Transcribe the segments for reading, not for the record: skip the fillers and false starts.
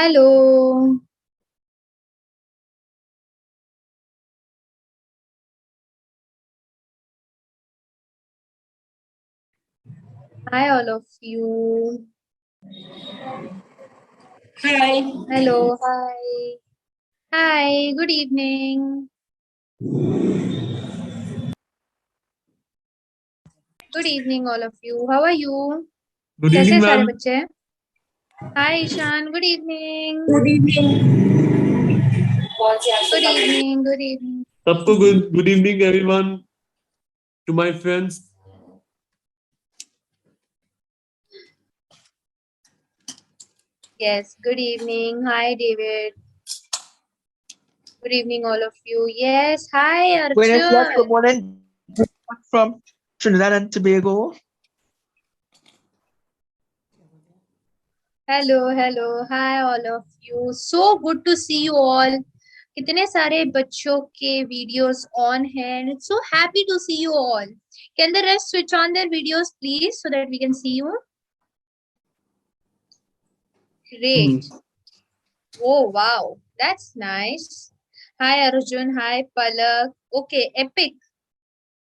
Hello. Hi all of you. Hi. Hello. Hi. Hi, good evening. Good evening all of you. How are you? Good कैसे evening, हैं सारे ma'am. बच्चे? Hi Ishaan, good evening. Good evening. Good evening, good evening. सबको good evening, everyone. To my friends. Yes, good evening. Hi David. Good evening all of you. Yes, hi Buenos días, good Arjun. morning. From Trinidad and Tobago. Hello hello, hi all of you. So good to see you all. कितने सारे बच्चों के videos on हैं and it's so happy to see you all. Can the rest switch on their videos please so that we can see you? Great. Oh wow, that's nice. Hi Arjun, hi Palak. Okay, epic.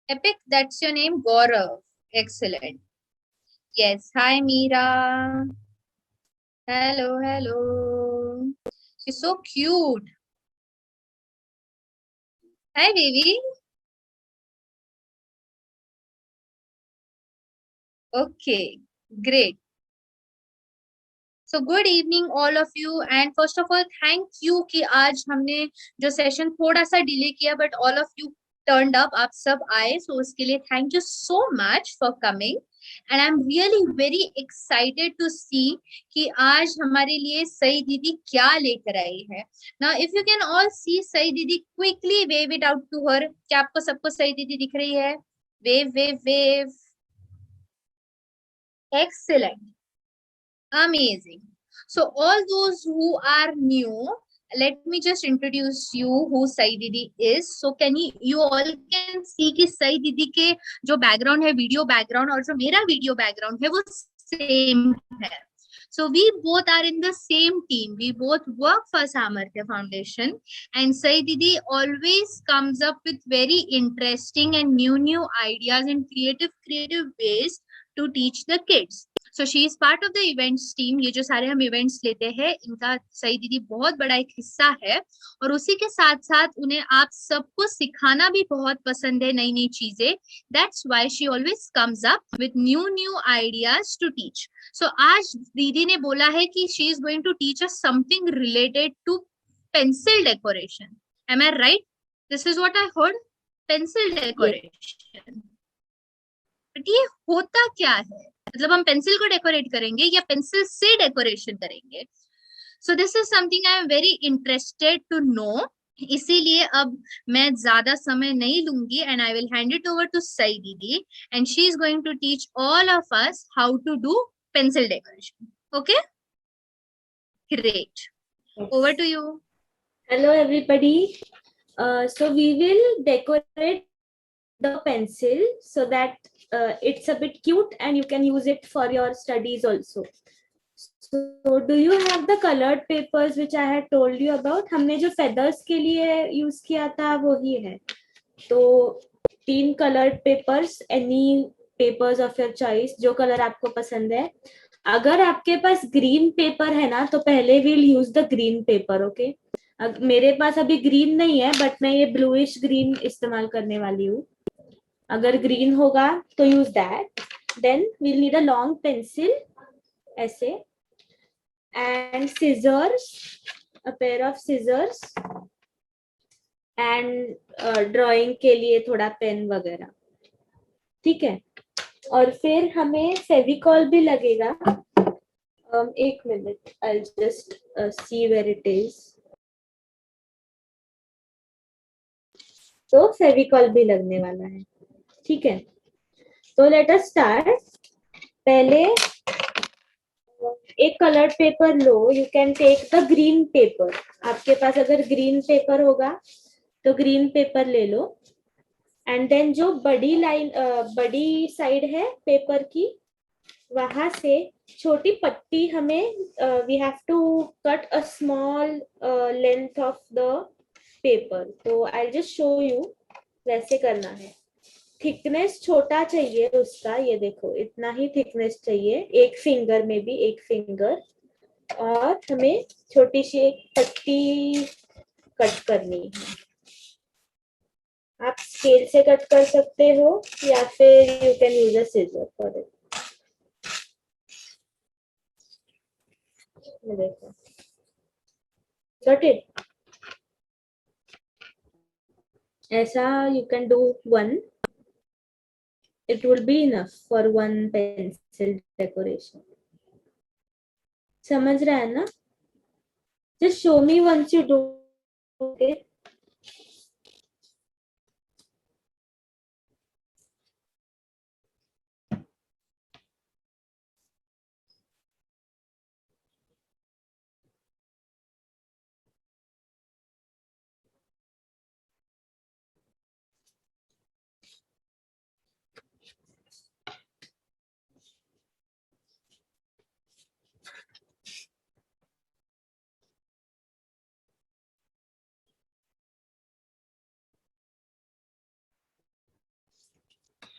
Epic, that's your name. Gaurav. Excellent. Yes, hi Meera. Hello, hello. She's so cute. Hi baby. Okay, great. So good evening all of you and first of all thank you कि आज हमने जो session थोड़ा सा delay किया but all of you turned up, आप सब आए, सो उसके लिए thank you so much for coming and I am really very excited to see कि आज हमारे लिए सई दीदी क्या लेकर आई है। Now if you can all see Sai didi, quickly wave it out to her. क्या आपको सबको सई दीदी दिख रही है? Wave wave wave. Excellent, amazing. So all those who are new, let me just introduce you who Sai Didi is. So can you all can see कि Sai Didi के जो बैकग्राउंड है, वीडियो बैकग्राउंड, और जो मेरा video background है वो same है. So we both are in the same team. We both work for Samarthya Foundation, and Sai Didi always comes up with very interesting and new ideas and creative ways to teach the kids. So she is part of the events team. ये जो सारे हम events लेते हैं इनका सई दीदी बहुत बड़ा एक हिस्सा है, और उसी के साथ साथ उन्हें आप सबको सिखाना भी बहुत पसंद है, नई नई चीजें। That's why she always comes up with new ideas to teach. So आज दीदी ने बोला है कि she is going to teach us something related to pencil decoration. Am I right? This is what I heard, pencil decoration. But ये होता क्या है? मतलब हम पेंसिल को डेकोरेट करेंगे या पेंसिल से डेकोरेशन करेंगे? So this is something I am very interested to know. इसीलिए अब मैं ज्यादा समय नहीं लूंगी and I will hand it over to Sai didi and she is going to teach all of us how to do pencil decoration. Okay, great. Over to you. Hello everybody. So we will decorate the pencil so that it's a bit cute and you can use it for your studies also. So do you have the colored papers which I had told you about? हमने जो feathers के लिए use किया था वो ही है. तो 3 colored papers, any papers of your choice, जो color आपको पसंद है. अगर आपके पास ग्रीन पेपर है ना तो पहले will use the green paper. Okay, मेरे पास अभी ग्रीन नहीं है बट मैं ये ब्लूइश ग्रीन इस्तेमाल करने वाली हूँ. अगर ग्रीन होगा तो use that. Then will need a long pencil ऐसे and scissors, a pair of scissors and drawing के लिए थोड़ा पेन वगैरह. ठीक है, और फिर हमें फेविकॉल भी लगेगा. एक minute, I'll just see where it is. तो फेविकॉल भी लगने वाला है. ठीक है, तो लेट अस स्टार्ट. पहले एक कलर्ड पेपर लो. You can take the green paper. आपके पास अगर ग्रीन पेपर होगा तो ग्रीन पेपर ले लो. एंड देन जो बड़ी लाइन, बड़ी साइड है पेपर की, वहां से छोटी पट्टी हमें we have to cut a small length of the paper. तो आई जस्ट शो यू वैसे करना है. थिकनेस छोटा चाहिए उसका, ये देखो इतना ही थिकनेस चाहिए, एक फिंगर में भी, एक फिंगर. और हमें छोटी सी एक पट्टी कट करनी है. आप स्केल से कट कर सकते हो या फिर you can use a seizure for it. देखो, गॉट इट. ऐसा you can do one. It will be enough for one pencil decoration. समझ रहा है ना? Just show me once you do. Okay.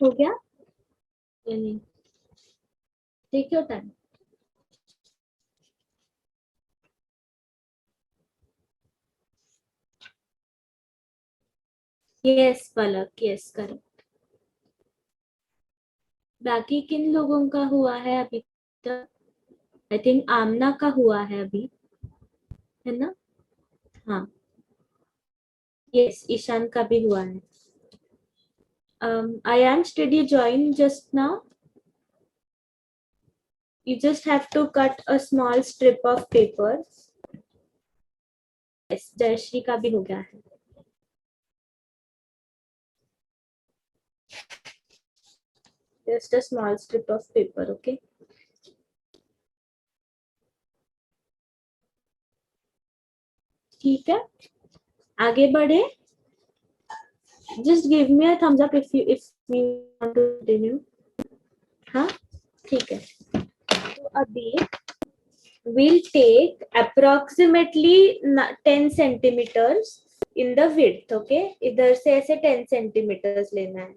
हो गया या नहीं? Take your time. Yes, Palak, yes, correct. बाकी किन लोगों का हुआ है अभी तक? आई थिंक आमना का हुआ है अभी, है ना? हाँ, यस, ईशान का भी हुआ है. Ayansh, did you join just now? You just have to cut a small strip of paper. Yes, Jayashree का भी हो गया है. Just a small strip of paper, okay? ठीक है, आगे बढ़े. Just give me a thumbs up if you want to continue. हाँ, ठीक है. तो अभी we'll take approximately 10 centimeters in the width, okay? इधर से ऐसे 10 centimeters लेना है.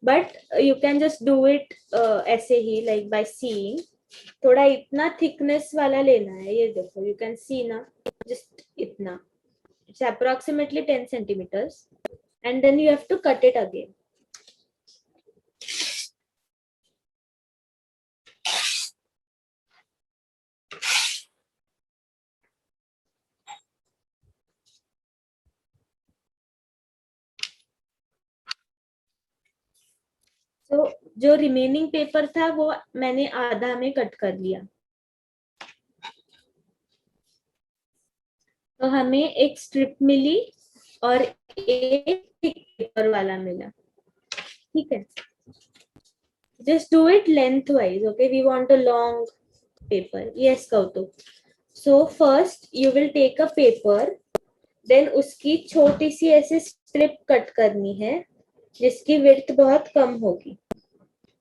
But you can just do it ऐसे ही, like by seeing. थोड़ा इतना thickness वाला लेना है, ये देखो, you can see ना, just इतना. It's approximately 10 centimeters. And then you have to cut it again. तो जो रिमेनिंग पेपर था वो मैंने आधा में कट कर लिया. तो हमें एक स्ट्रिप मिली और एक थिक पेपर वाला मिला. ठीक है, just do it lengthwise, okay? We want a long paper. Yes, Kautuk. So first you will take a paper, then उसकी छोटी सी ऐसे स्ट्रिप कट करनी है जिसकी विड्थ बहुत कम होगी.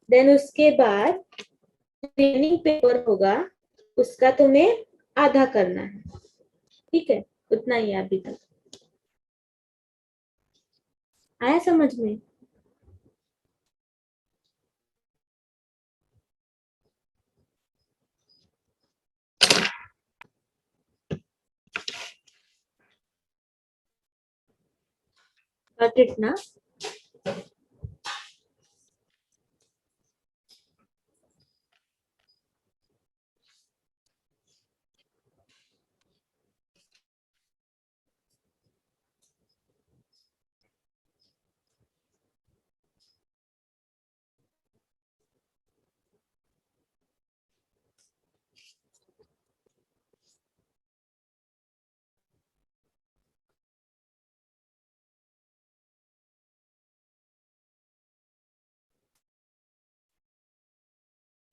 देन उसके बाद रिमेनिंग पेपर होगा, उसका तुम्हें आधा करना है. ठीक है, उतना ही है अभी तक. आया समझ में? Got it ना?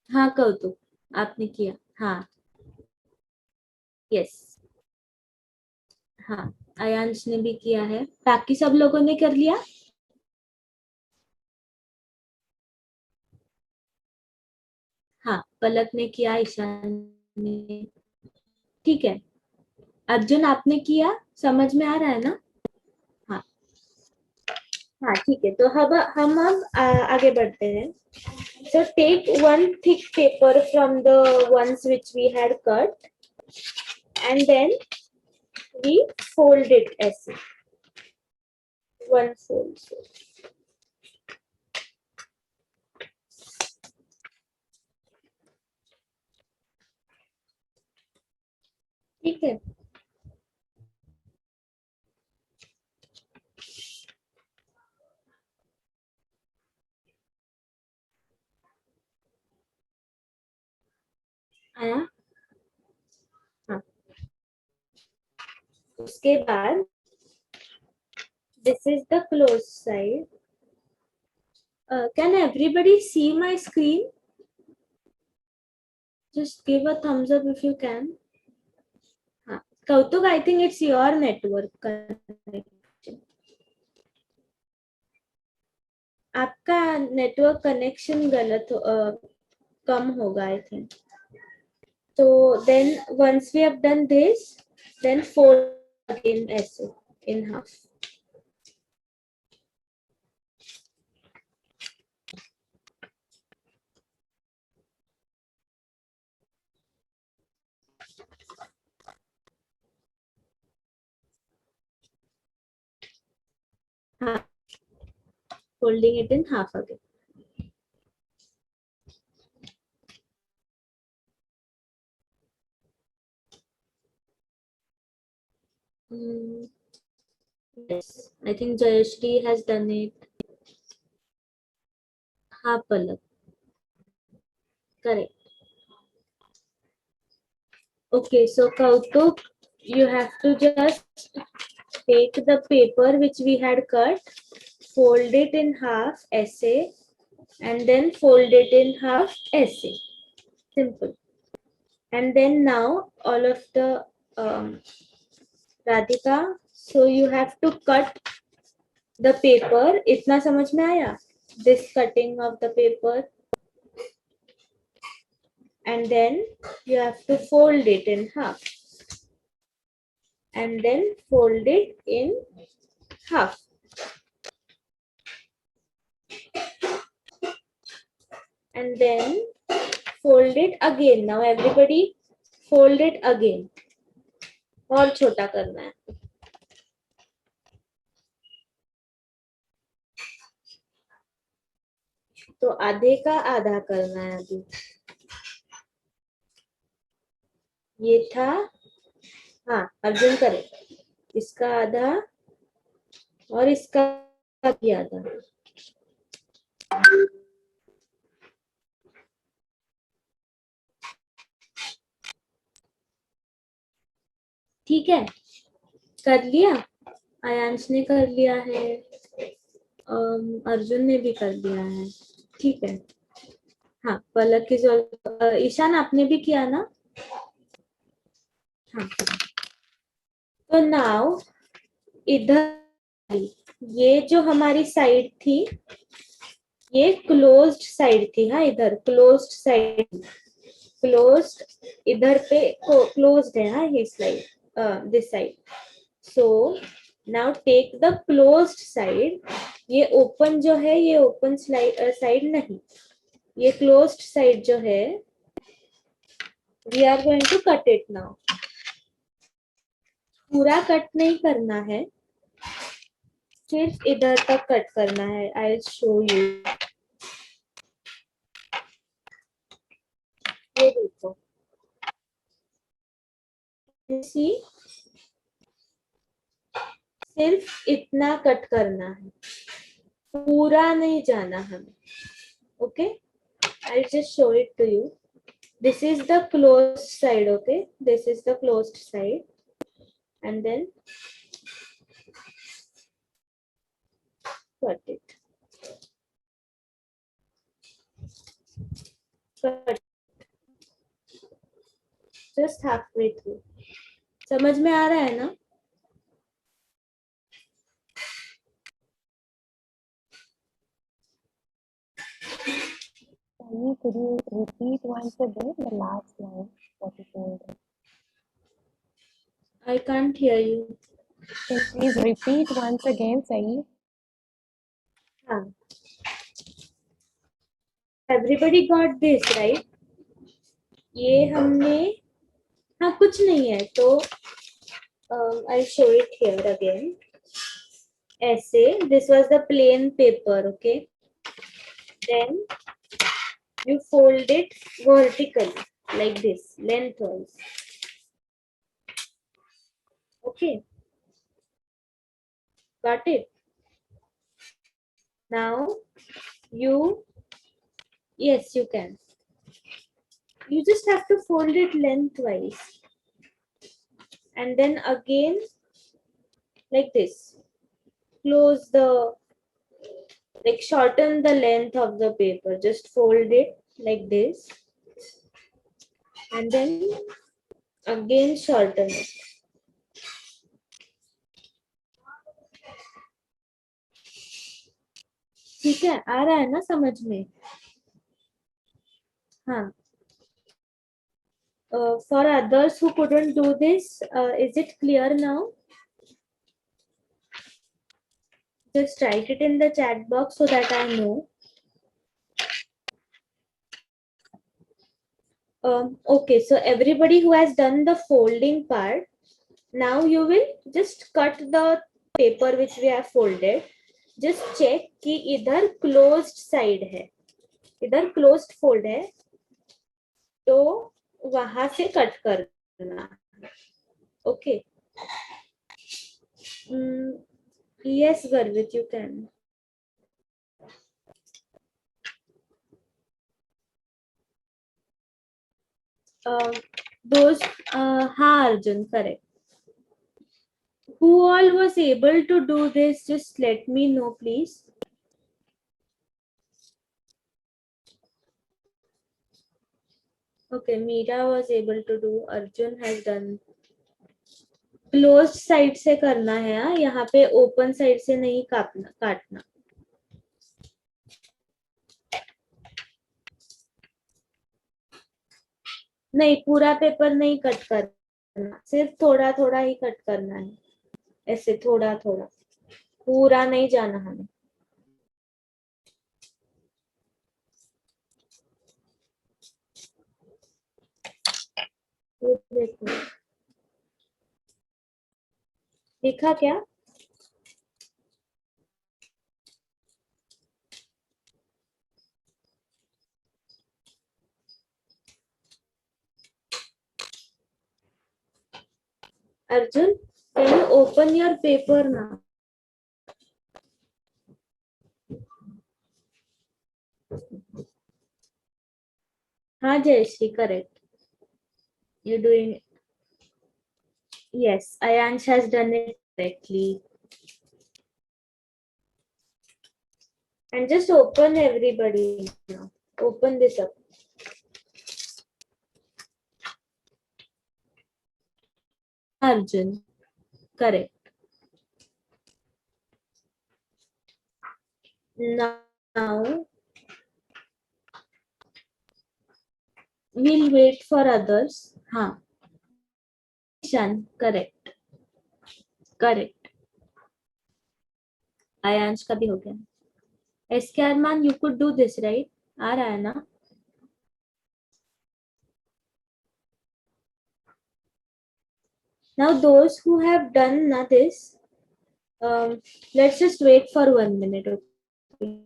हाँ कौतुक, आपने किया. हाँ, यस, हाँ, आयांश ने भी किया है. बाकी सब लोगों ने कर लिया. हाँ, पलक ने किया, ईशान ने, ठीक है। अर्जुन आपने किया, समझ में आ रहा है ना? हाँ हाँ, ठीक है। तो हम अब आगे बढ़ते हैं। So take one thick paper from the ones which we had cut, and then we fold it as one fold. ठीक है। आया? हाँ। उसके बाद this is the closed side. Can everybody see my screen? Just give a thumbs up if you can. हाँ, Kautuk, I think it's your network connection. आपका network connection गलत कम होगा, I think. So then once we have done this, then fold again ऐसे in half. हाँ, folding it in half again. Yes, I think Jayashri has done it. हाँ पलक, correct. Okay, so Kautuk, you have to just take the paper which we had cut, fold it in half ऐसे, and then fold it in half ऐसे. Simple. And then now all of the Radhika, so you have to cut the paper. इतना समझ में आया? This cutting of the paper. And then you have to fold it in half. And then fold it in half. And then fold it again. Now everybody fold it again. और छोटा करना है. तो आधे का आधा करना है अभी. ये था, हाँ अर्जुन करे, इसका आधा और इसका भी आधा. ठीक है, कर लिया. आयांश ने कर लिया है, अर्जुन ने भी कर लिया है. ठीक है. हाँ, पलक की जो, ईशान आपने भी किया ना? हाँ. तो नाउ इधर ये जो हमारी साइड थी, ये क्लोज्ड साइड थी. हाँ, इधर क्लोज्ड साइड, क्लोज्ड इधर पे क्लोज्ड है. हाँ, ये side, this side. So now take the closed side. ये ओपन जो है, ये ओपन साइड नहीं, ये क्लोज्ड साइड जो है, we are going to cut it now. पूरा कट नहीं करना है, सिर्फ इधर तक कट करना है. I will show you. ये देखो, सी, सिर्फ इतना कट करना है, पूरा नहीं जाना हमें. Okay, I will just show it to you. This is the closed side. Okay, this is the closed side. And then cut it. Cut just halfway through. समझ में आ रहा है ना? Sayi, could you repeat once again the last line, what you told? I can't hear you. Can you please repeat once again, Sayi? हाँ. Everybody got this, right? ये हमने हाँ कुछ नहीं है तो I'll show it here again. Essay. This was the plain paper, okay? Then you fold it vertically like this, lengthwise. Okay. Got it? Now you, yes, you can. You just have to fold it lengthwise. And then again, like this. Close the, like shorten the length of the paper. Just fold it like this. And then again shorten it. ठीक है, आ रहा है ना समझ में? हाँ. For others who couldn't do this, is it clear now? Just write it in the chat box so that I know. Okay, so everybody who has done the folding part, now you will just cut the paper which we have folded. Just check कि इधर closed side है, इधर closed fold है, तो वहां से cut करना. Okay. Yes, Garvit, you can. Those, हाँ Arjun, correct. Who all was able to do this? Just let me know, please. Okay, Meera was able to do. Arjun has done. Closed side से करना है, हाँ? यहाँ पे open side से नहीं काटना. नहीं, पूरा पेपर नहीं कट करना, सिर्फ थोड़ा थोड़ा ही कट करना है, ऐसे थोड़ा थोड़ा, पूरा नहीं जाना हमें. ये देखो, देखा क्या? Arjun, can you open your paper now? हाँ Jayashree, correct. You're doing it. Yes, Ayansh has done it correctly. And just open everybody now. Open this up. Arjun, correct. Now we'll wait for others. हाँ. Shan, correct. Correct. Ayansh का भी हो गया. SK Arman, you could do this, right? आ रहा है ना? Now those who have done this, let's just wait for 1 minute. Okay?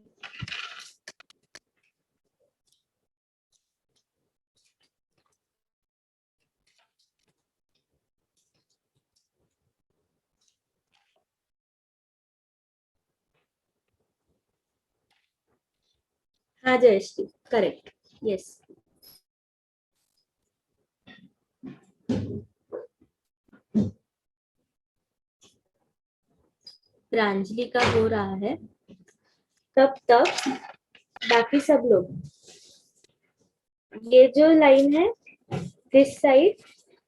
हाँ Jayashree, correct. Yes. Pranjali का हो रहा है, तब तक बाकी सब लोग, ये जो लाइन है दिस साइड,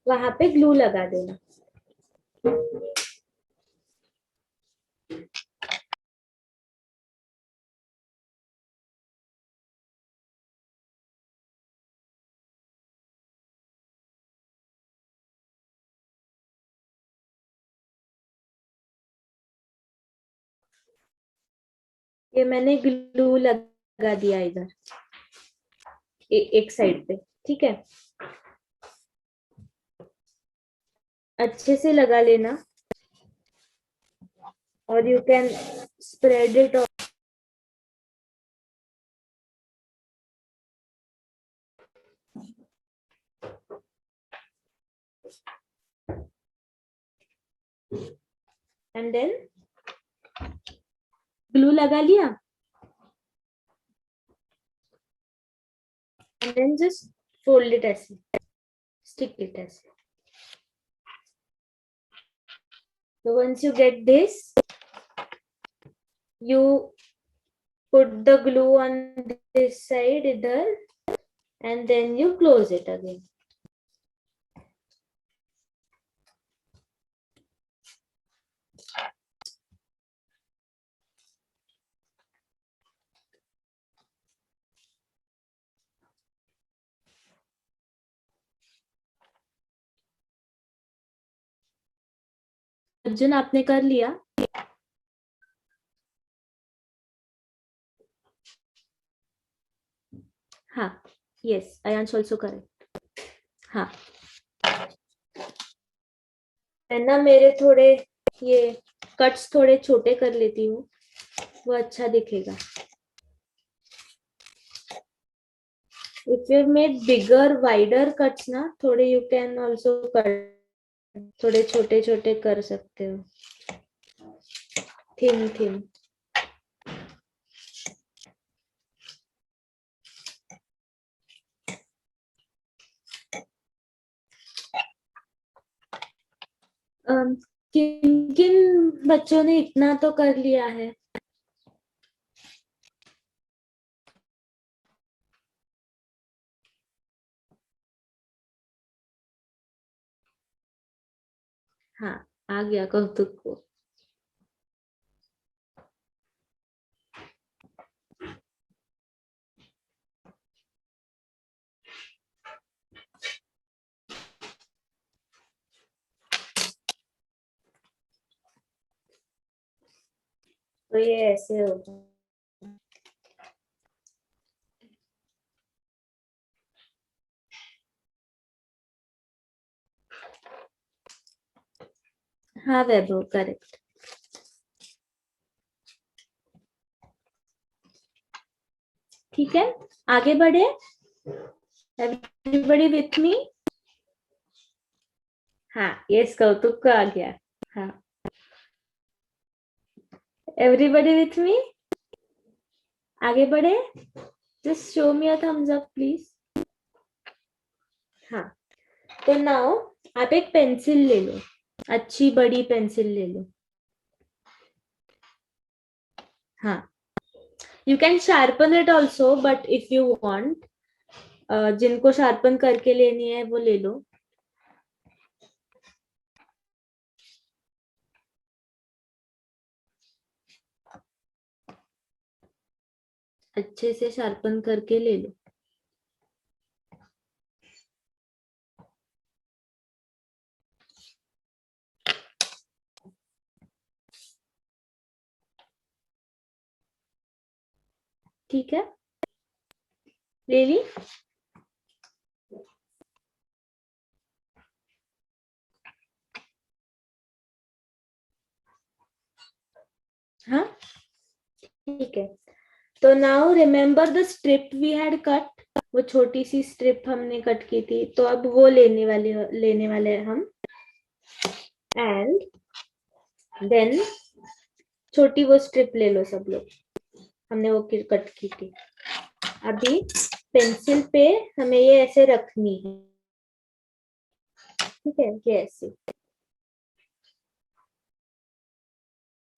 वहां पे ग्लू लगा देना. ये मैंने ग्लू लगा दिया इधर एक साइड पे, ठीक है। अच्छे से लगा लेना और you can spread it. And then glue लगा लिया and then just fold it ऐसे, स्टिक इट ऐसे। So once you get this, you put the glue on this side either, and then you close it again. Arjun आपने कर लिया? हाँ, yes, Ayansh also correct. हाँ, है ना, मेरे थोड़े ये कट्स थोड़े छोटे कर लेती हूँ, वो अच्छा दिखेगा। If you've made bigger, wider cuts ना, थोड़े you can also cut, थोड़े छोटे छोटे कर सकते हो, थिन। किन किन बच्चों ने इतना तो कर लिया है? हाँ, आ गया कौतुक को। तो ये ऐसे होगा। हाँ वैभव, करेक्ट। ठीक है, आगे बढ़े। Everybody with me? हाँ, यस, कौतुक को आ गया। हाँ, एवरीबॉडी विथ मी? आगे बढ़े। Just show me a thumbs up please. हाँ, तो नाउ आप एक पेंसिल ले लो, अच्छी बड़ी पेंसिल ले लो। हाँ, you can sharpen it also, but if you want, जिनको शार्पन करके लेनी है वो ले लो। अच्छे से शार्पन करके ले लो। ठीक है, ले ली? हाँ, ठीक है। तो now remember the strip we had cut, वो छोटी सी स्ट्रिप हमने कट की थी, तो अब वो लेने वाले हैं हम। एंड देन छोटी वो स्ट्रिप ले लो सब लोग, हमने वो कट की थी। अभी पेंसिल पे हमें ये ऐसे रखनी है, ठीक है, ये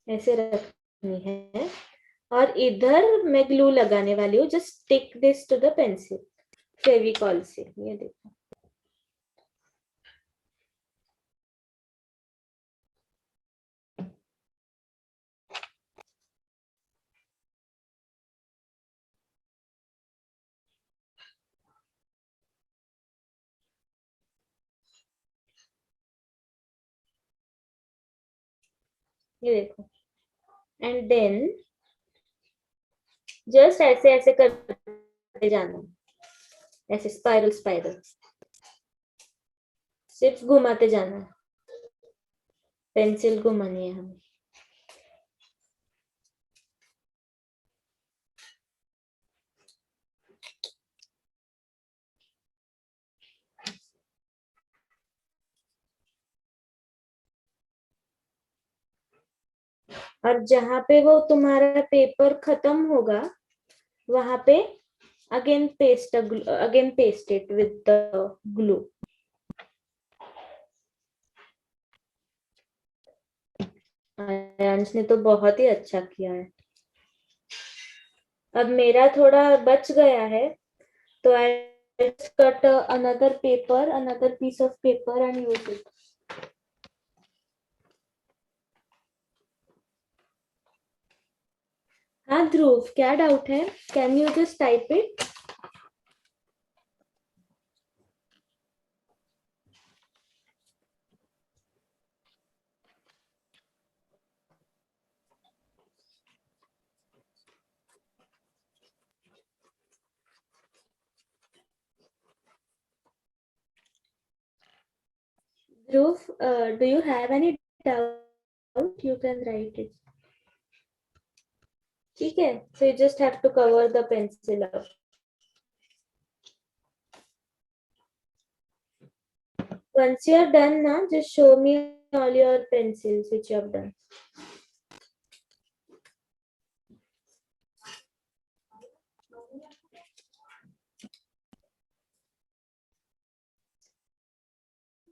ऐसे रखनी है। और इधर मैं ग्लू लगाने वाली हूँ, just stick this to the pencil Fevicol से। ये देखो, ये देखो। एंड देन जस्ट ऐसे ऐसे करते जाना, ऐसे स्पाइरल स्पाइरल, सिर्फ घुमाते जाना है, पेंसिल घुमानी है हमें। और जहां पे वो तुम्हारा पेपर खत्म होगा वहां पे again paste it with the glue. अंश ने तो बहुत ही अच्छा किया है। अब मेरा थोड़ा बच गया है तो I cut another piece of paper and use it. हाँ ध्रुव, क्या डाउट है? Can you just type it? Dhruv, do you have any doubt? You can write it. ठीक है, so you just have to cover the pencil up. Once you are done now, just show me all your pencils which you have done.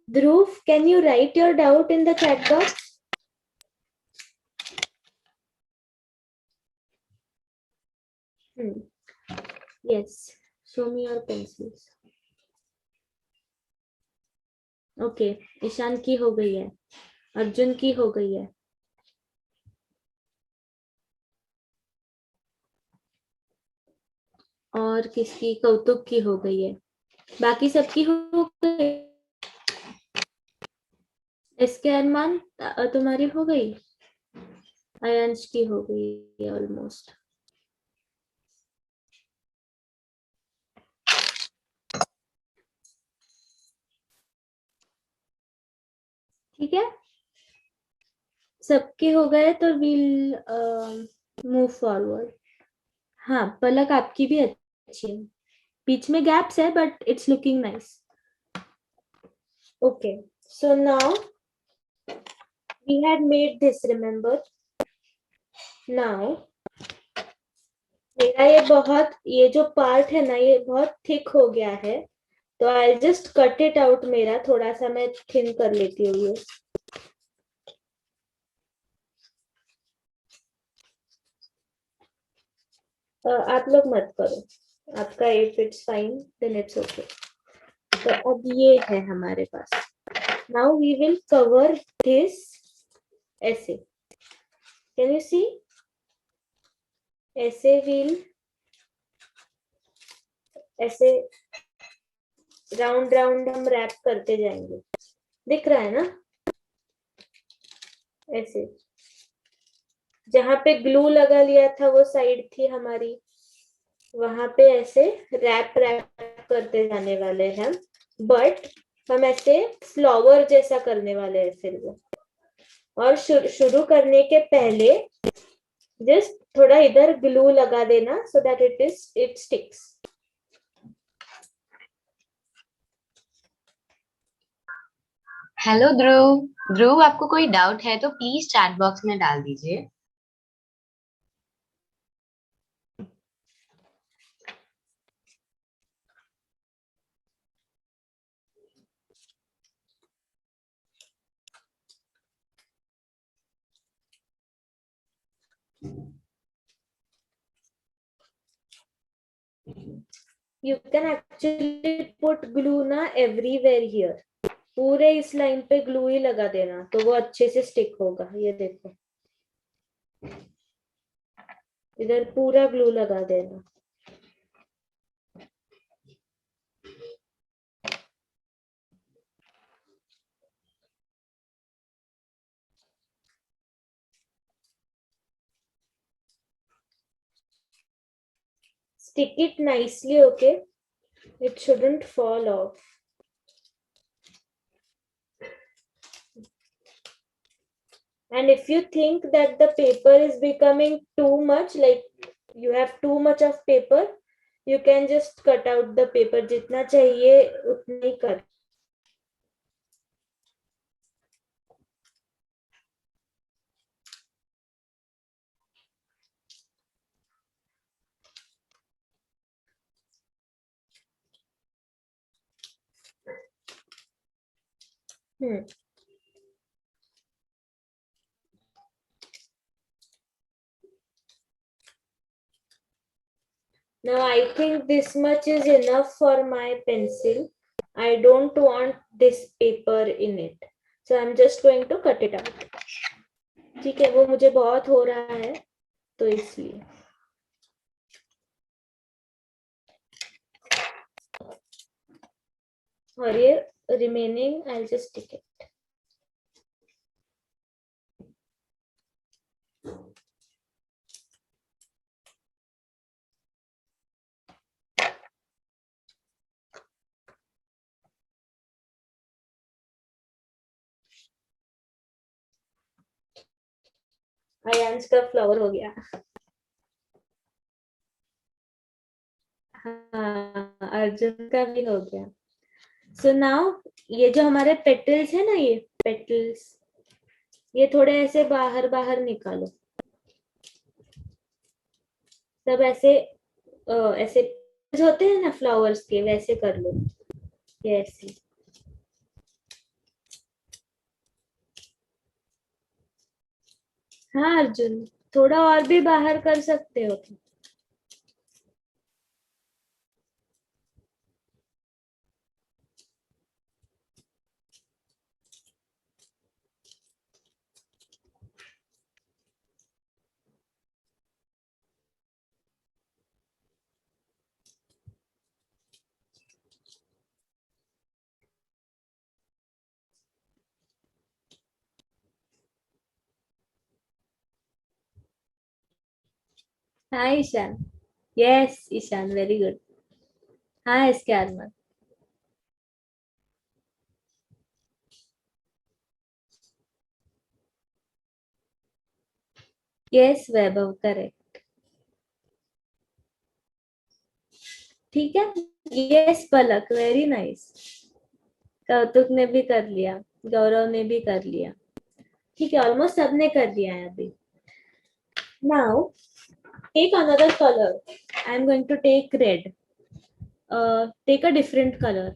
Dhruv, can you write your doubt in the chat box? Yes, show me your pencils. Okay, Ishan की हो गई है, अर्जुन की हो गई है, और किसकी? कौतुक की हो गई है, बाकी सबकी हो गई। इसके अरमान तुम्हारी हो गई, आयांश की हो गई है ऑलमोस्ट। ठीक है, सबके हो गए तो विल मूव फॉरवर्ड। हाँ पलक, आपकी भी अच्छी है, बीच में गैप्स है but it's looking nice. Okay, so now we had made this, remember? Now मेरा ये जो पार्ट है ना, ये बहुत थिक हो गया है, तो I just cut it out. मेरा थोड़ा सा मैं थिन कर लेती हूँ ये। आप लोग मत करो, आपका if it's fine then it's okay. तो अब ये है हमारे पास। Now we will cover this ऐसे, कैन यू सी? ऐसे विल, ऐसे राउंड राउंड हम रैप करते जाएंगे, दिख रहा है ना? ऐसे जहां पे ग्लू लगा लिया था वो साइड थी हमारी, वहां पे ऐसे रैप रैप करते जाने वाले हैं, बट हम ऐसे फ्लावर जैसा करने वाले हैं फिर वो। और शुरू करने के पहले जस्ट थोड़ा इधर ग्लू लगा देना so that it sticks. Hello Dhruv. Dhruv, आपको कोई डाउट है तो प्लीज चैट बॉक्स में डाल दीजिए। You can actually put glue ना everywhere here, पूरे इस लाइन पे ग्लू ही लगा देना तो वो अच्छे से स्टिक होगा। ये देखो, इधर पूरा ग्लू लगा देना। Stick it nicely, okay? It shouldn't fall off. And if you think that the paper is becoming too much, like you have too much of paper, you can just cut out the paper. जितना चाहिए उतना ही कर. Now I think this much is enough for my pencil. I don't want this paper in it. So I'm just going to cut it out. ठीक है, वो मुझे बहुत हो रहा है तो इसलिए. और ये remaining I'll just stick it. Aayansh का फ्लावर हो गया. हाँ, अर्जुन का भी हो गया. So now ये जो हमारे पेटल्स है ना, ये पेटल्स, ये थोड़े ऐसे बाहर बाहर निकालो. सब ऐसे ऐसे होते हैं ना फ्लावर्स के, वैसे कर लो. ये ऐसे. हाँ अर्जुन, थोड़ा और भी बाहर कर सकते हो तुम. हाँ Ishaan. Yes Ishaan, very good. हाँ इसके आसमान. Yes Vaibhav, correct. ठीक है. Yes Palak, very nice. Kautuk ने भी कर लिया, गौरव ने भी कर लिया. ठीक है, ऑलमोस्ट सबने कर लिया है अभी. Now take another color. I am going to take red. Take a different color.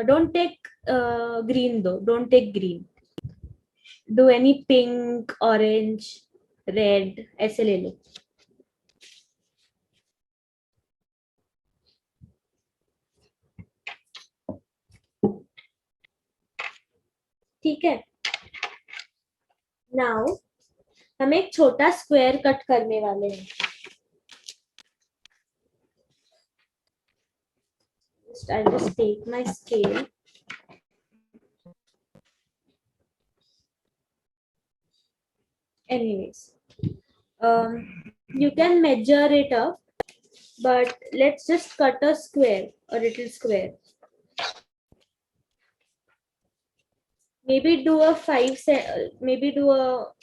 Don't take green though. Don't take green. Do any pink, orange, red. ऐसे ले लो. ठीक है. Now हम एक छोटा स्क्वायर कट करने वाले हैं. I'll just take my scale. Anyways, you can measure it up, but let's just cut a square, a little square. Maybe do a maybe do a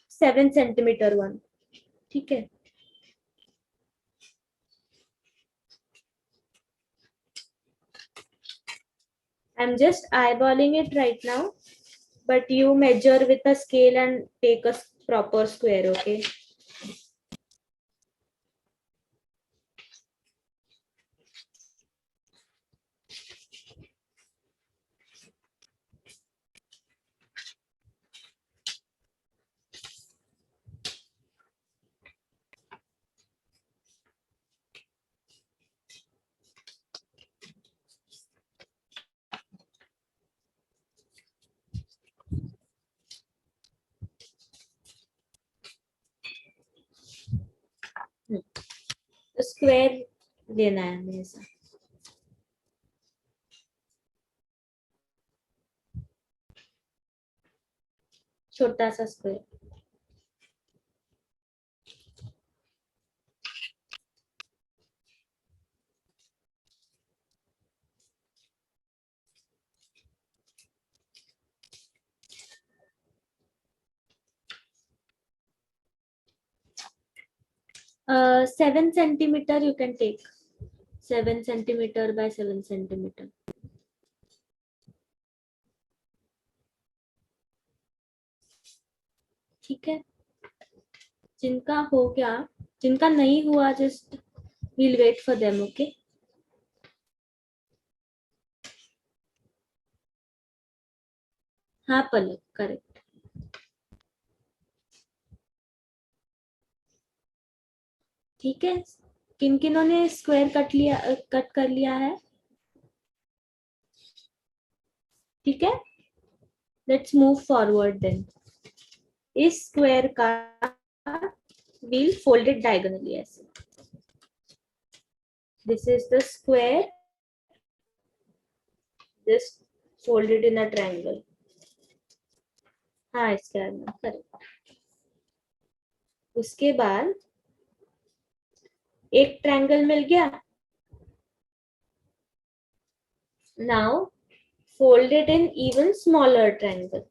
7 centimeter one. ठीक है. I'm just eyeballing it right now, but you measure with a scale and take a proper square, okay? तो square लेना है हमें ऐसा. छोटा सा square. 7 centimeter you can take. 7 centimeter by 7 centimeter. ठीक है, जिनका हो गया, जिनका नहीं हुआ just we'll wait for them, okay? हाँ पलक, करेक्ट. ठीक है, किन किनों ने स्क्वायर कट कर लिया है? ठीक है, लेट्स मूव फॉरवर्ड देन. इस स्क्वायर का we'll fold it diagonally ऐसे. This is the square, just fold it in a triangle. हाँ स्क्वायर में, करेक्ट. उसके बाद एक ट्रायंगल मिल गया. Now fold it in even smaller triangle.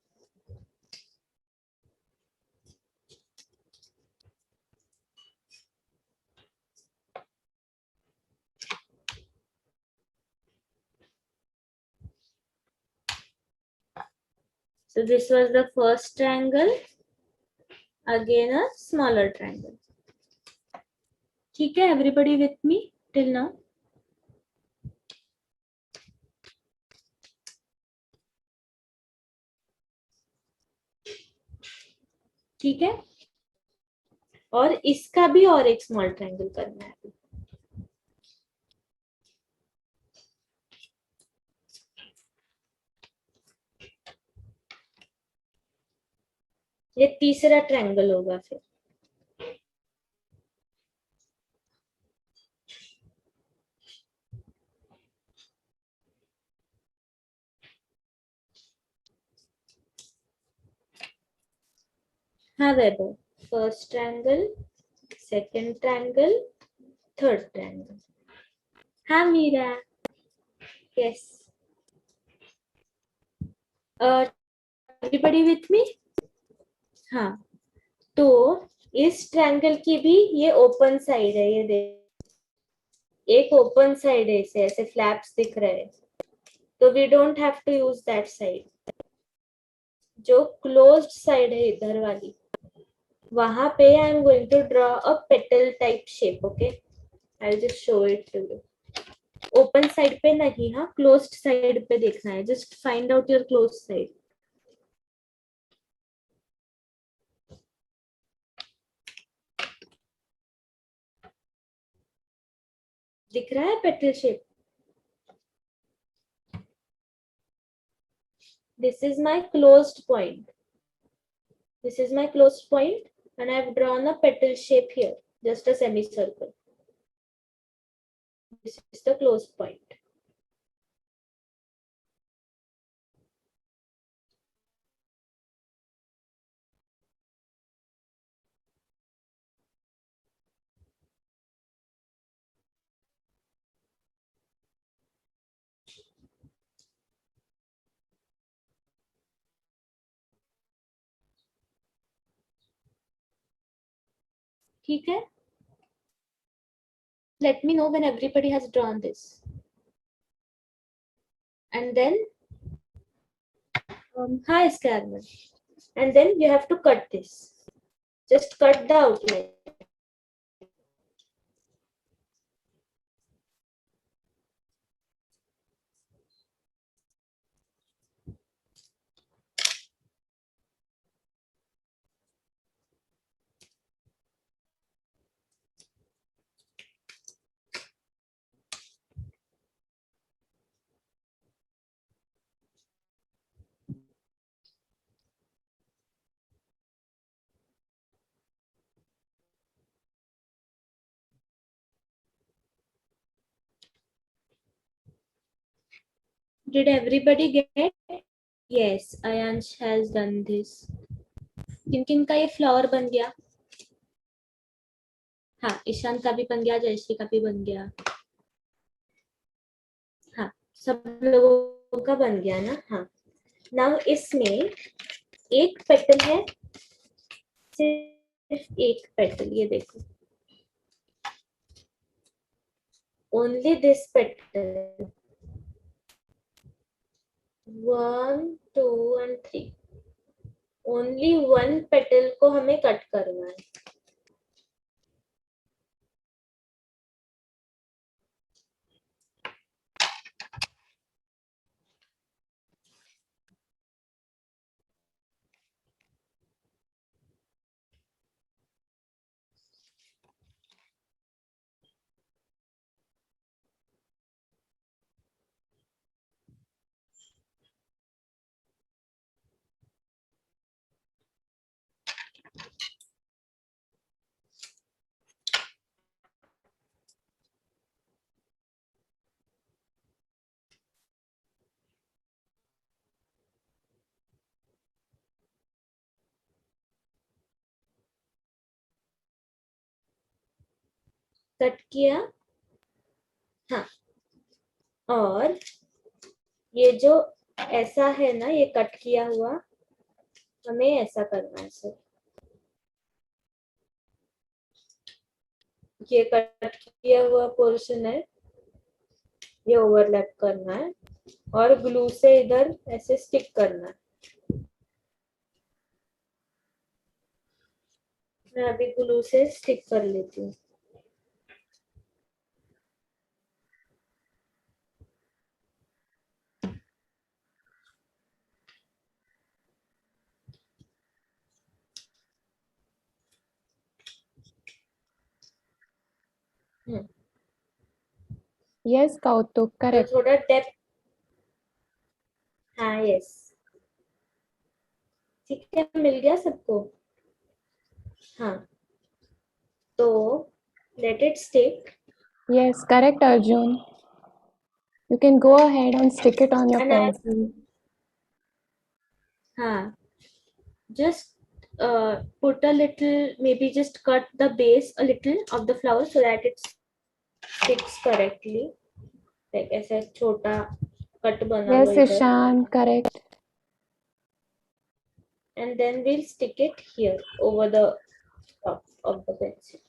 So this was the first triangle, again a smaller triangle. ठीक है, everybody with me till now? ठीक है, और इसका भी और एक स्मॉल ट्रायंगल करना है. ये तीसरा ट्रायंगल होगा फिर. हाँ Vaibhav, first triangle, second triangle, third triangle. हाँ Meera, yes. Everybody with me? हाँ, तो इस ट्रायंगल की भी ये ओपन साइड है, ये देख, एक ओपन साइड है, इसे ऐसे फ्लैप्स दिख रहे हैं, तो we don't have to use that side. जो क्लोज्ड साइड है इधर वाली, वहां पे I am going to draw a petal type shape. Okay, I will just show it to you. Open side पे नहीं, हाँ क्लोज्ड साइड पे देखना है. Just find out your closed side. दिख रहा है petal shape? This is my closed point. This is my closed point, and I have drawn a petal shape here, just a semicircle. This is the closed point. ठीक है? Let me know when everybody has drawn this. And then, hi Scarman. And then you have to cut this. Just cut the outline. Did everybody get? Yes, Ayansh has done this. किन का ये flower बन गया? हाँ, ईशान का भी बन गया, जयश्री का भी बन गया. हाँ, सब लोगों का बन गया ना? हाँ. नाउ इसमें एक पेटल है, सिर्फ एक पेटल, ये देखो. only this petal. 1, 2 and 3. Only one petal को हमें कट करना है. कट किया. हाँ. और ये जो ऐसा है ना, ये कट किया हुआ, हमें ऐसा करना है सर. ये कट किया हुआ पोर्शन है, ये ओवरलैप करना है और ग्लू से इधर ऐसे स्टिक करना है. मैं अभी ग्लू से स्टिक कर लेती हूँ. Yes, Kautuk, तो correct. थोड़ा डेप्थ. हाँ यस. ठीक है, मिल गया सबको. हाँ, तो let it stick. Yes, correct, Arjun. You can go ahead and stick it on your And I, pencil. हाँ, just put a little, maybe just cut the base a little of the flower so that it sticks correctly. Like ऐसे छोटा cut बना लो Yes, इधर. Ishan, correct. And then we'll stick it here over the top of the pencil.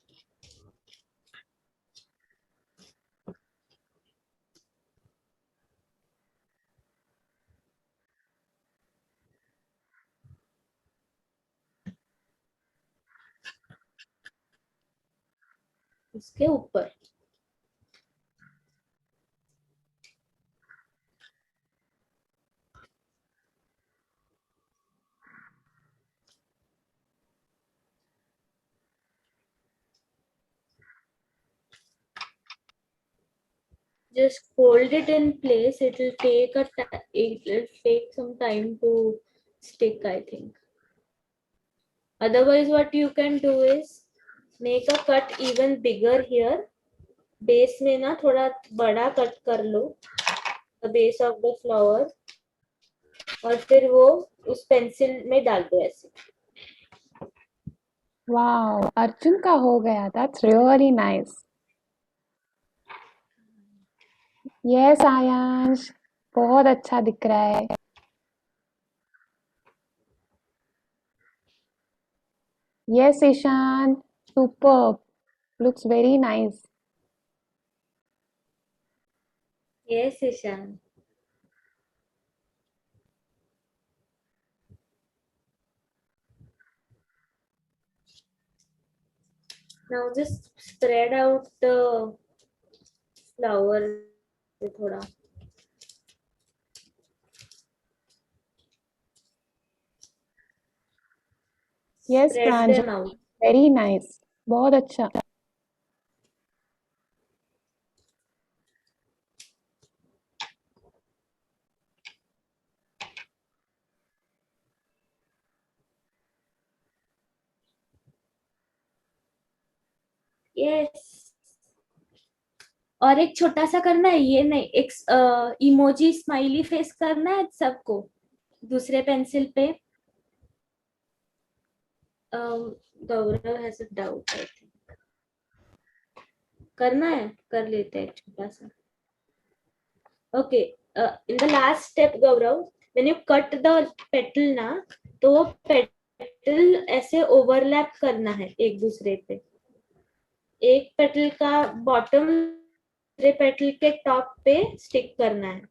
इसके ऊपर. Just hold it in place. It will take some time to stick, I think. Otherwise, what you can do is make a cut even bigger here. Base में ना थोड़ा बड़ा cut कर लो, the base of the flower, और फिर वो उस pencil में डाल दो ऐसे. Wow, Arjun का हो गया. That's really nice. Yes, Ayansh, बहुत अच्छा दिख रहा है. Yes, Ishan, superb. Looks very nice. Yes, Ishan. Now just spread out the flower थोड़ा. Yes, Spread Pranjal, them out. very nice. बहुत अच्छा. Yes. और एक छोटा सा करना है, ये नहीं, एक इमोजी स्माइली फेस करना है सबको दूसरे पेंसिल पे. Gaurav has a doubt, I think. करना है, कर लेते हैं छोटा सा. Okay, in the last step Gaurav, when you cut the petal ना, तो वो पेटल ऐसे ओवरलैप करना है एक दूसरे पे. एक पेटल का बॉटम दूसरे पेटल के टॉप पे स्टिक करना है.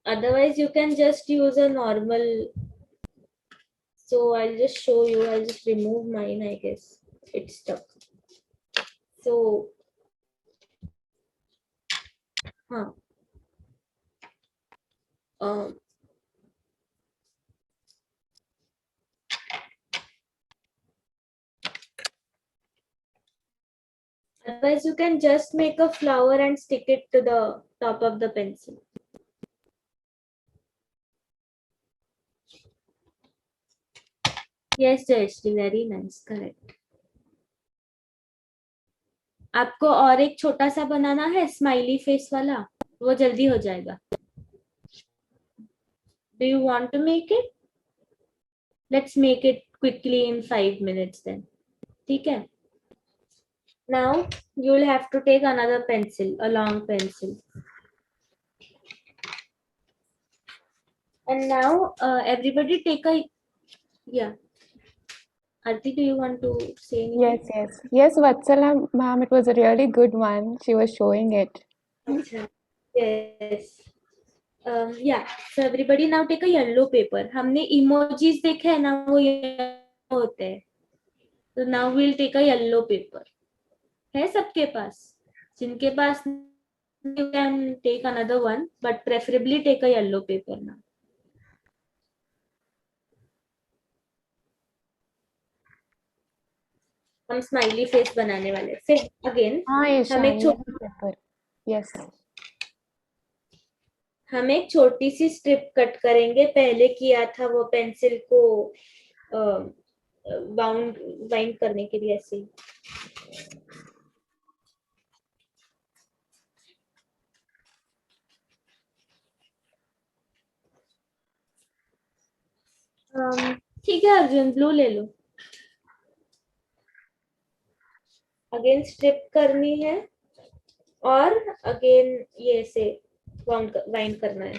Otherwise, you can just use a normal. So I'll just show you. I'll just remove mine. I guess it's stuck. So, huh. Um, Otherwise, you can just make a flower and stick it to the top of the pencil. Yes, Jayashri, very nice, correct. आपको और एक छोटा सा बनाना है smiley face वाला, वो जल्दी हो जाएगा. Do you want to make it? Let's make it quickly in 5 minutes then. ठीक है? Now you will have to take another pencil, a long pencil. And now everybody take a, yeah. Arti, do you want to say anything? Yes, Vatsala ma'am, it was a really good one. She was showing it. अच्छा, yes. Yeah, so everybody now take a yellow paper. हमने emojis देखे हैं ना, वो yellow होते हैं. So now we'll take a yellow paper. है सबके पास? जिनके पास you can take another one, but preferably take a yellow paper now. हम स्माइली फेस बनाने वाले. फिर अगेन हाँ ईशा, हम एक छोटी पेपर. यस. हम एक छोटी सी स्ट्रिप कट करेंगे. पहले किया था वो पेंसिल को बाइंड करने के लिए ऐसे ही. ठीक है अर्जुन, ब्लू ले लो. अगेन स्ट्रिप करनी है और अगेन ये से बाइंड करना है.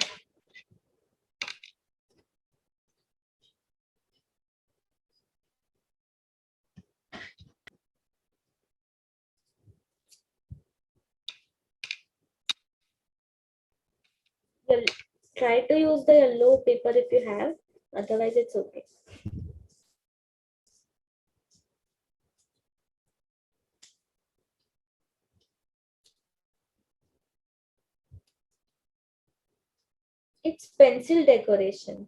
Try to use the yellow paper if you have, otherwise it's okay. It's pencil decoration.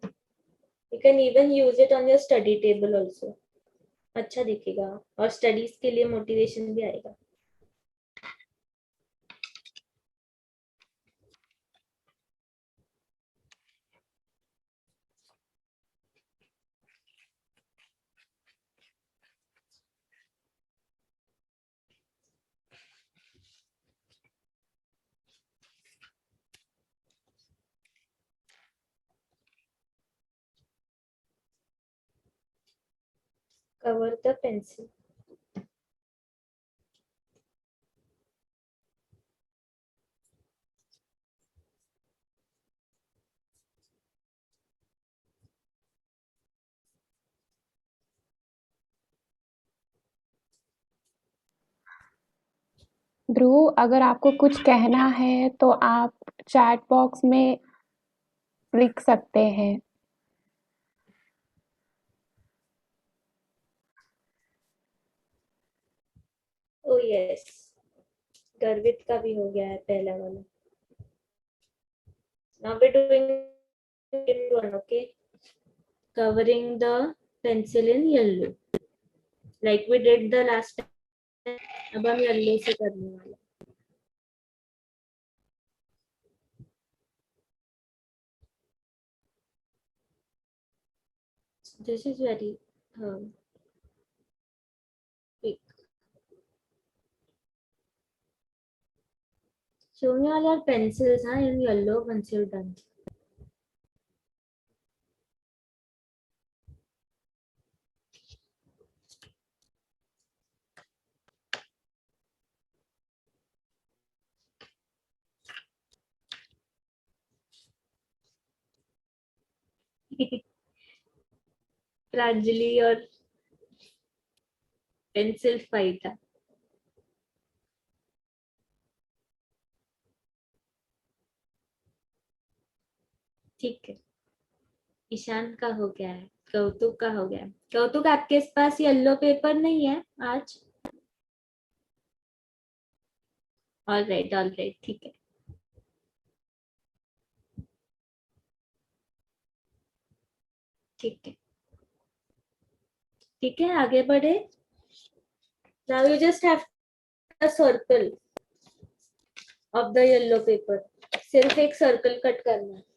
You can even use it on your study table also. अच्छा दिखेगा और स्टडीज के लिए मोटिवेशन भी आएगा. Cover the pencil. ध्रुव, अगर आपको कुछ कहना है तो आप चैट बॉक्स में लिख सकते हैं. Oh yes, गर्वित का भी हो गया है पहला वाला. Now we're doing second one, okay? Covering the pencil in yellow, like we did the last time. अब हम yellow से करने वाले. This is very big. Show me all your pencils, huh? In yellow pencil done. Pranjali और pencil fight था। ठीक है, ईशान का हो गया है, कौतुक का हो गया है। कौतुक, आपके पास येलो पेपर नहीं है आज? ऑल राइट, ठीक है। ठीक है, ठीक है, आगे बढ़े। Now you just have a circle of the yellow paper. सिर्फ एक सर्कल कट करना है।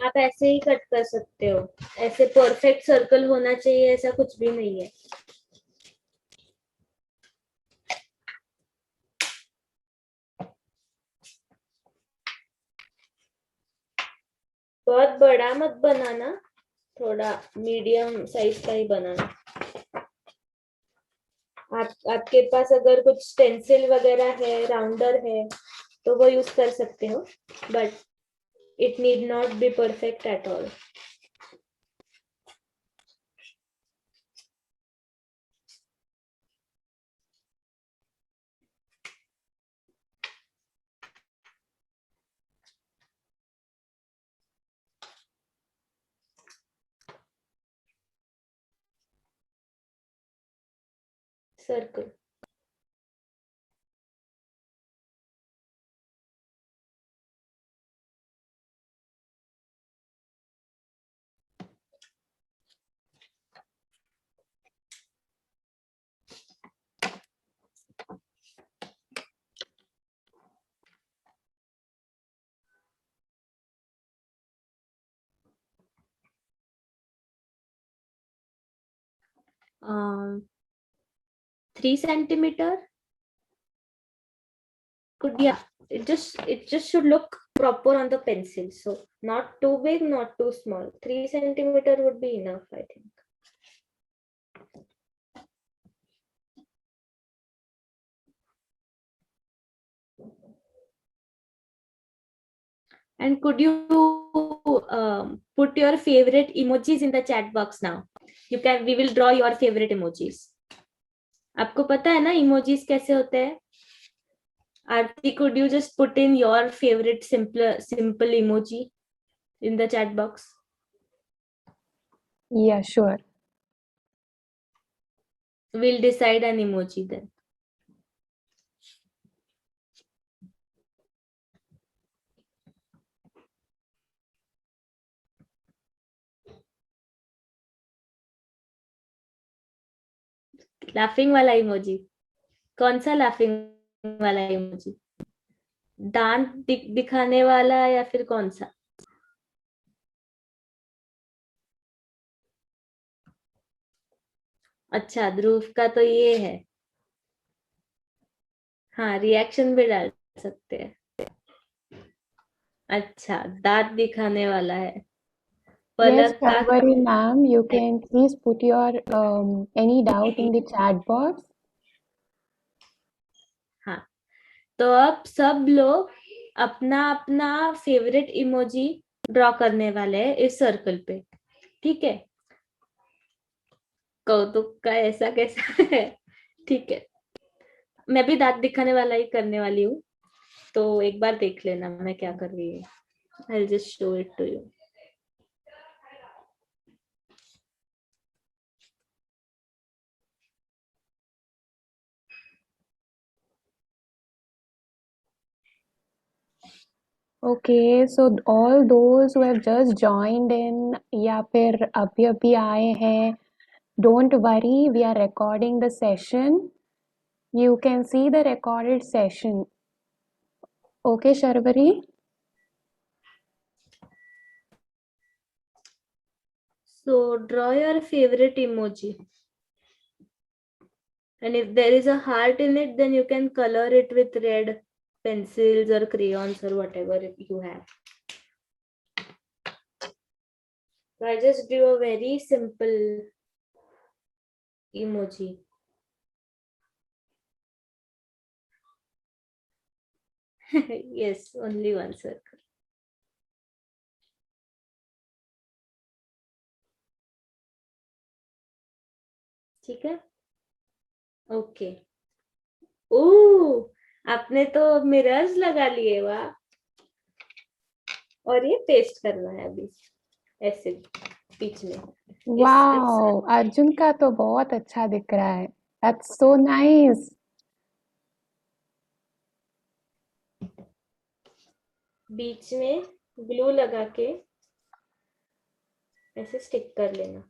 आप ऐसे ही कट कर सकते हो, ऐसे परफेक्ट सर्कल होना चाहिए ऐसा कुछ भी नहीं है। बहुत बड़ा मत बनाना, थोड़ा मीडियम साइज का ही बनाना। आपके पास अगर कुछ स्टेंसिल वगैरह है, राउंडर है, तो वो यूज कर सकते हो, but it need not be perfect at all. Circle. um, 3 centimeter could be, it just should look proper on the pencil, so not too big, not too small. 3 centimeter would be enough, I think. And could you put your favorite emojis in the chat box now? We will draw your favorite emojis. आपको पता है ना emojis कैसे होते हैं? Aarti, could you just put in your favorite simple emoji in the chat box? Yeah, sure. We'll decide an emoji then. Laughing वाला emoji, कौन सा लाफिंग वाला इमोजी? दांत दिखाने वाला या फिर कौन सा? अच्छा, ध्रुव का तो ये है। हाँ, रिएक्शन भी डाल सकते हैं। अच्छा, दांत दिखाने वाला है। Yes, पलक का Sharvari ma'am, you can please put your any doubt in the chat box. हाँ, तो अब सब लोग अपना अपना फेवरेट इमोजी ड्रॉ करने वाले हैं इस सर्कल पे, ठीक है? कौतुक का ऐसा कैसा है? ठीक है, मैं भी दांत दिखाने वाला ही करने वाली हूँ, तो एक बार देख लेना मैं क्या कर रही हूँ। I'll just show it to you. Okay, so all those who have just joined in या फिर अभी अभी आए हैं, don't worry, we are recording the session. You can see the recorded session. Okay, Sharvari? So draw your favorite emoji. And if there is a heart in it, then you can color it with red pencils or crayons or whatever you have. So I just drew a very simple emoji. Yes, only one circle. ठीक है okay oh आपने तो mirrors लगा लिए वाह और ये paste करना है अभी ऐसे बीच में वाओ अर्जुन का तो बहुत अच्छा दिख रहा है दैट्स सो नाइस बीच में ग्लू लगा के ऐसे स्टिक कर लेना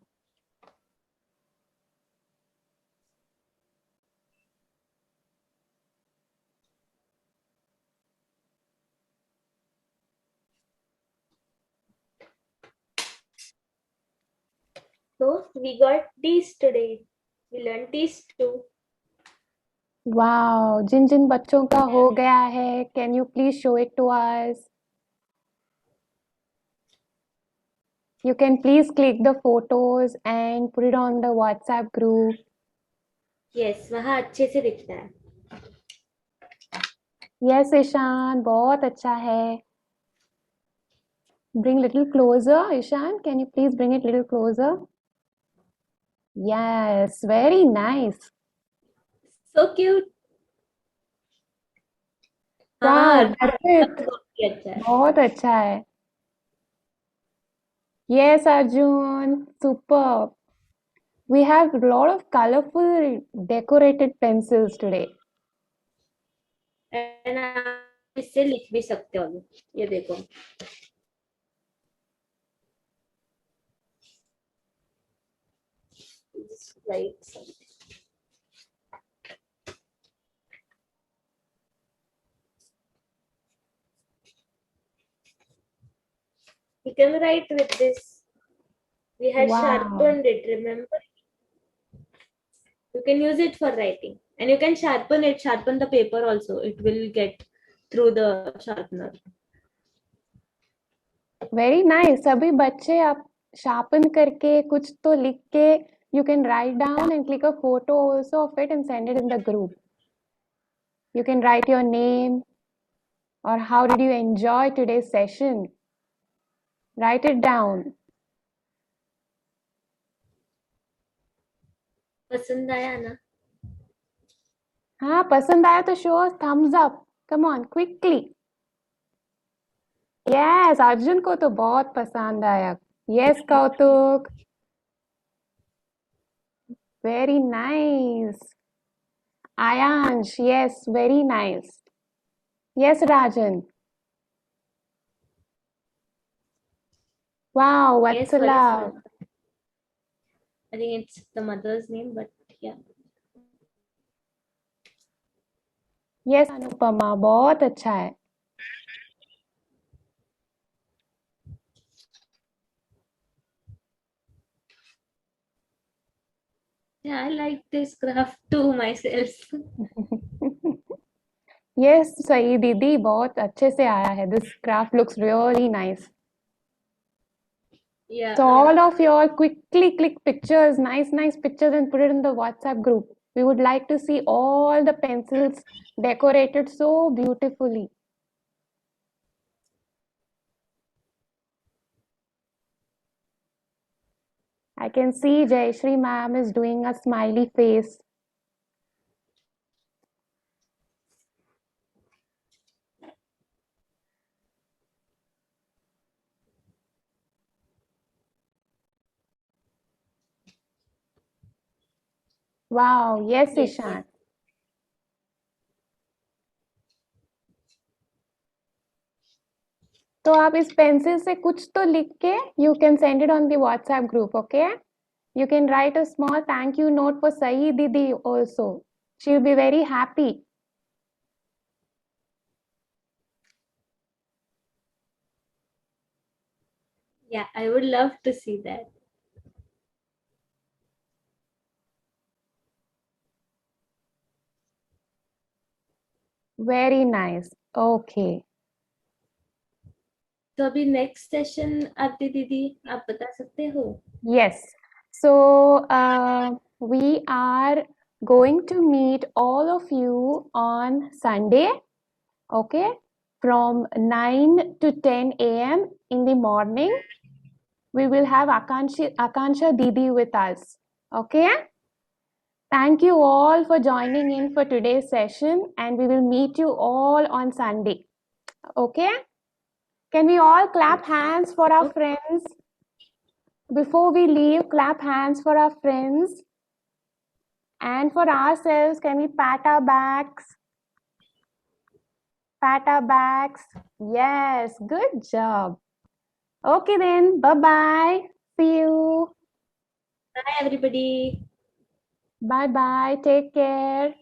So we got these today. We learned these too. Wow जिन जिन बच्चों का हो गया है can you please show it to us you can please click the photos and put it on the WhatsApp group Yes, वहाँ अच्छे से दिखता है. yes ईशान बहुत अच्छा है bring little closer Ishan can you please bring it little closer yes very nice So cute. wow हाँ, that's it बहुत ही अच्छा है. बहुत अच्छा है yes Arjun superb we have a lot of colorful decorated pencils today And आप इससे लिख भी सकते हो. ये देखो. Just write something. You can write with this. We had Wow. sharpened it, remember? You can use it for writing. And you can sharpen it, sharpen the paper also. It will get through the sharpener. Very nice सभी बच्चे आप sharpen करके कुछ तो लिख के you can write down and click a photo also of it and send it in the group you can write your name or how did you enjoy today's session write it down पसंद आया ना? हाँ पसंद आया तो show us thumbs up come on quickly yes Arjun को तो बहुत पसंद आया yes कौतुक very nice Ayansh yes very nice yes Rajan wow Yes, for Vatsala this one. I think it's the mother's name, but yeah. Yes Anupama बहुत अच्छा है Yeah, I like this graph too myself. Yes सही दीदी बहुत अच्छे से आया है this graph looks really nice Yeah. so all of you all quickly click pictures nice pictures and put it in the WhatsApp group we would like to see all the pencils decorated so beautifully I can see Jayashree ma'am is doing a smiley face wow yes Yes. Ishan तो आप इस pencil से कुछ तो लिख के you can send it on the WhatsApp group okay you can write a small thank you note for Sahi Didi also she'll be very happy Yeah, I would love to see that. very nice okay तो अभी next session आरती दीदी आप बता सकते हो? yes so we are going to meet all of you on Sunday okay from 9 to 10 a.m. in the morning we will have Akansha Didi with us okay Thank you all for joining in for today's session, and we will meet you all on Sunday. Okay? Can we all clap hands for our friends? Before we leave, clap hands for our friends. And for ourselves, can we pat our backs? Pat our backs. Yes, good job. Okay then, bye-bye. See you. Bye, everybody. Bye-bye. Take care.